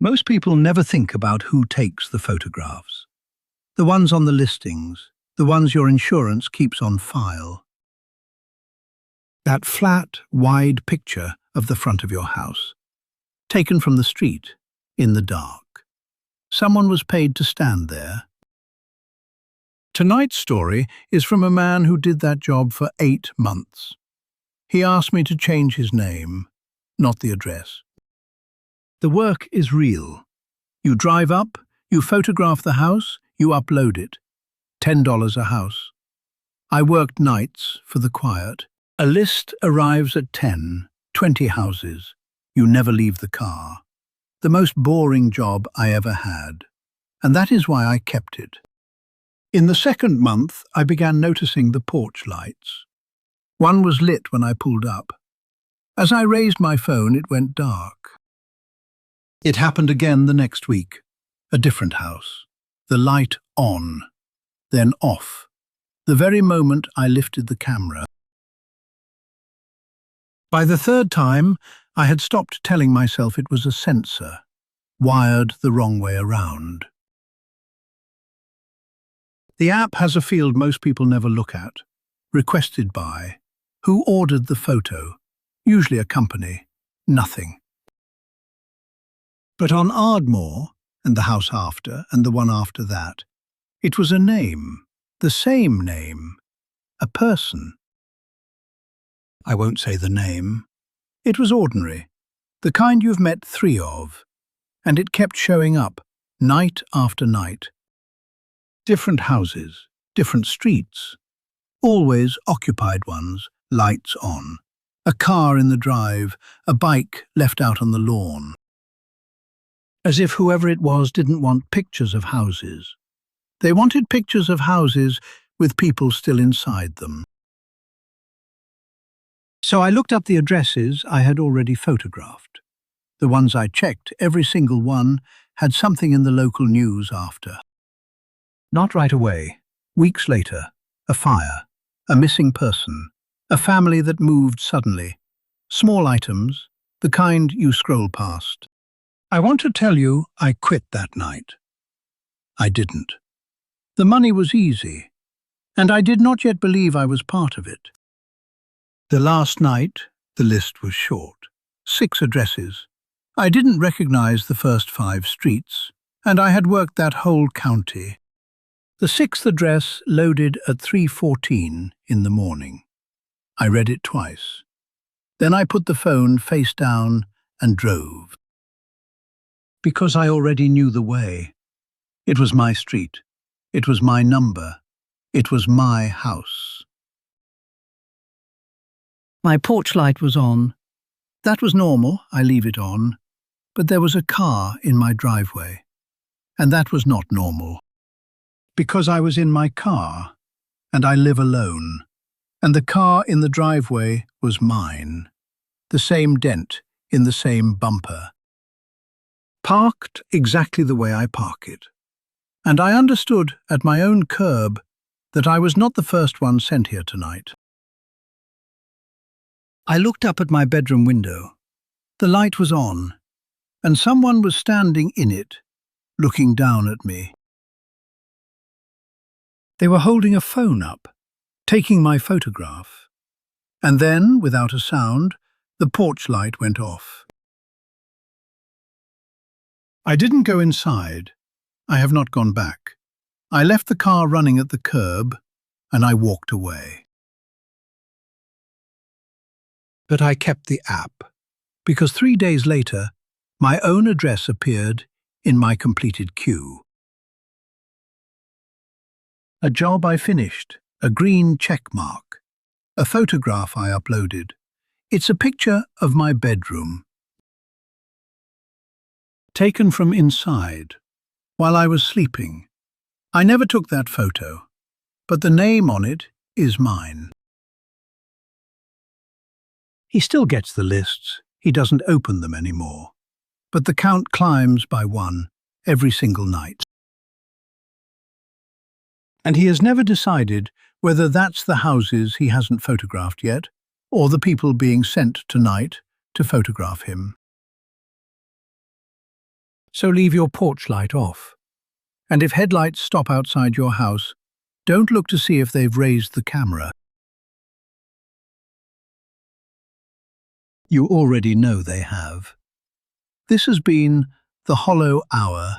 Most people never think about who takes the photographs. The ones on the listings, the ones your insurance keeps on file. That flat, wide picture of the front of your house, taken from the street, in the dark. Someone was paid to stand there. Tonight's story is from a man who did that job for 8 months. He asked me to change his name, not the address. The work is real. You drive up, you photograph the house, you upload it. $10 a house. I worked nights for the quiet. A list arrives at 10, 20 houses. You never leave the car. The most boring job I ever had. And that is why I kept it. In the second month, I began noticing the porch lights. One was lit when I pulled up. As I raised my phone, it went dark. It happened again the next week. A different house. The light on, then off. The very moment I lifted the camera. By the third time, I had stopped telling myself it was a sensor, wired the wrong way around. The app has a field most people never look at. Requested by. Who ordered the photo? Usually a company. Nothing. But on Ardmore, and the house after, and the one after that, it was a name, the same name, a person. I won't say the name. It was ordinary, the kind you've met 3 of, and it kept showing up, night after night. Different houses, different streets, always occupied ones, lights on, a car in the drive, a bike left out on the lawn. As if whoever it was didn't want pictures of houses. They wanted pictures of houses with people still inside them. So I looked up the addresses I had already photographed. The ones I checked, every single one, had something in the local news after. Not right away. Weeks later, a fire, a missing person, a family that moved suddenly. Small items, the kind you scroll past. I want to tell you I quit that night. I didn't. The money was easy, and I did not yet believe I was part of it. The last night, the list was short. 6 addresses. I didn't recognize the first 5 streets, and I had worked that whole county. The 6th address loaded at 3:14 in the morning. I read it twice. Then I put the phone face down and drove. Because I already knew the way. It was my street. It was my number. It was my house. My porch light was on. That was normal, I leave it on. But there was a car in my driveway. And that was not normal. Because I was in my car, and I live alone. And the car in the driveway was mine. The same dent in the same bumper. Parked exactly the way I park it. And I understood at my own curb that I was not the first one sent here tonight. I looked up at my bedroom window. The light was on, and someone was standing in it, looking down at me. They were holding a phone up, taking my photograph. And then, without a sound, the porch light went off. I didn't go inside. I have not gone back. I left the car running at the curb, and I walked away. But I kept the app, because 3 days later, my own address appeared in my completed queue. A job I finished, a green check mark, a photograph I uploaded. It's a picture of my bedroom. Taken from inside, while I was sleeping. I never took that photo, but the name on it is mine. He still gets the lists, he doesn't open them anymore, but the count climbs by 1 every single night. And he has never decided whether that's the houses he hasn't photographed yet, or the people being sent tonight to photograph him. So leave your porch light off. And if headlights stop outside your house, don't look to see if they've raised the camera. You already know they have. This has been the Hollow Hour.